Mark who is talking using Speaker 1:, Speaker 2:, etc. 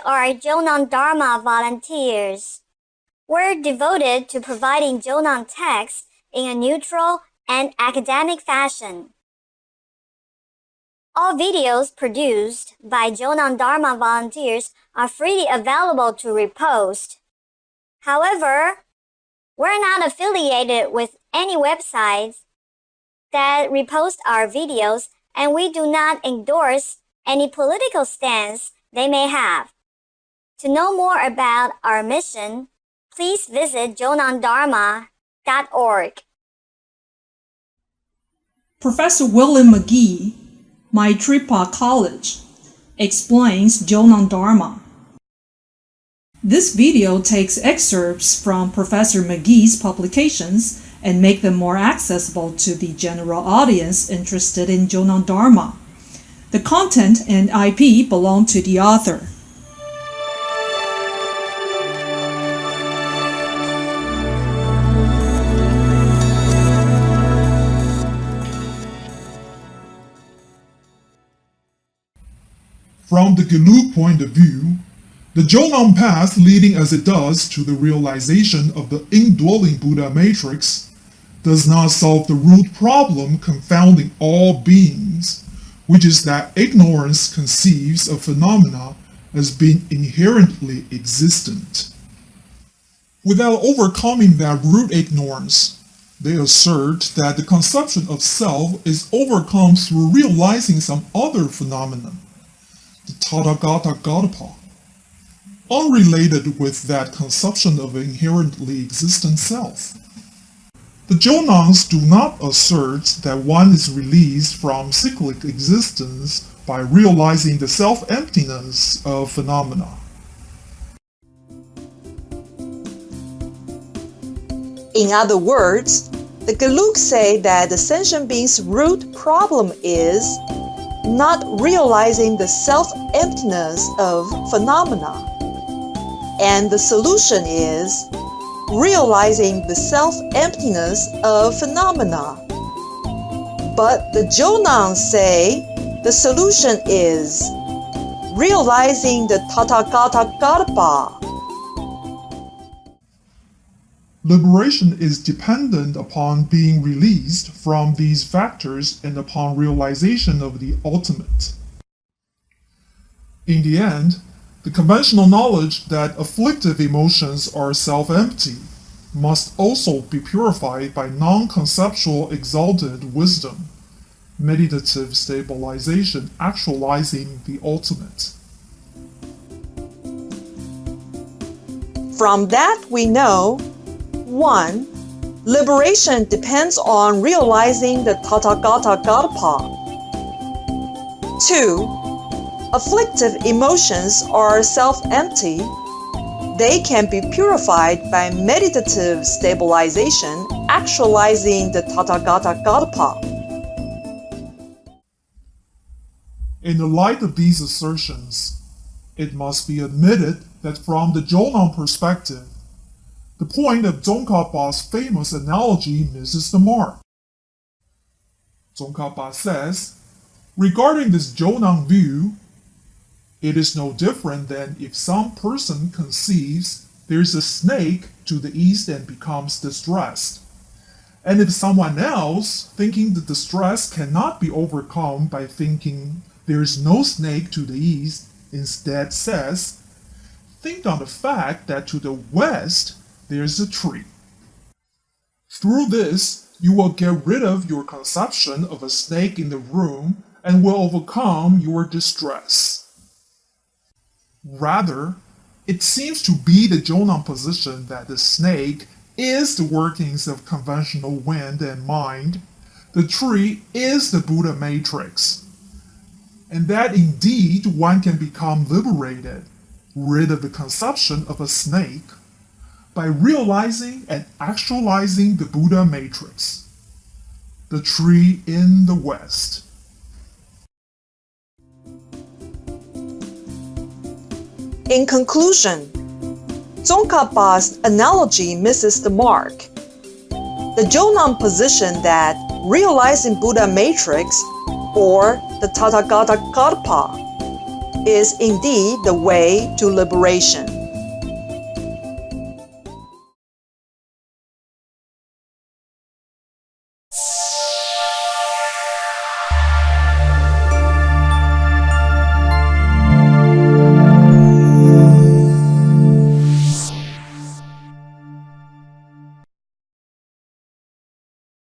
Speaker 1: are jonangdharma volunteers. We're devoted to providing Jonang texts in a neutral and academic fashion. All videos produced by jonangdharma volunteers are freely available to repost. However, we're not affiliated with any websites that repost our videos, and we do not endorse any political stance they may have. To know more about our mission, please visit jonangdharma.org.
Speaker 2: Professor William Magee, Maitripa College, explains Jonangdharma. This video takes excerpts from Professor Magee's publications and make them more accessible to the general audience interested in Jonangdharma. The content and IP belong to the author.
Speaker 3: From the Gelug point of view, the Jonang path leading as it does to the realization of the indwelling Buddha matrix does not solve the root problem confounding all beings, which is that ignorance conceives of phenomena as being inherently existent. Without overcoming that root ignorance, they assert that the conception of self is overcome through realizing some other phenomenon, the Tathāgatagarbha, unrelated with that conception of inherently existent self. The Jonangs do not assert that one is released from cyclic existence by realizing the self-emptiness of phenomena.
Speaker 4: In other words, the Gelug say that the sentient being's root problem is not realizing the self-emptiness of phenomena, and the solution is realizing the self-emptiness of phenomena. But the Jonangs say the solution is realizing the Tathāgatagarbha.
Speaker 3: Liberation is dependent upon being released from these factors and upon realization of the ultimate. In the end, the conventional knowledge that afflictive emotions are self-empty must also be purified by non-conceptual exalted wisdom, meditative stabilization actualizing the ultimate.
Speaker 4: From that we know, 1. Liberation depends on realizing the Tathāgatagarbha. 2. Afflictive emotions are self-empty. They can be purified by meditative stabilization, actualizing the Tathāgatagarbha.
Speaker 3: In the light of these assertions, it must be admitted that from the Jonang perspective, the point of Tsongkhapa's famous analogy misses the mark. Tsongkhapa says, regarding this Jonang view, it is no different than if some person conceives there's a snake to the east and becomes distressed. And if someone else, thinking the distress cannot be overcome by thinking there's no snake to the east, instead says, think on the fact that to the west there's a tree. Through this, you will get rid of your conception of a snake in the room and will overcome your distress. Rather, it seems to be the Jonang position that the snake is the workings of conventional wind and mind, the tree is the Buddha matrix, and that indeed one can become liberated, rid of the conception of a snake, by realizing and actualizing the Buddha matrix, the tree in the West.
Speaker 4: In conclusion, Tsongkhapa's analogy misses the mark. The Jonang position that realizing Buddha matrix, or the Tathāgatagarbha, is indeed the way to liberation.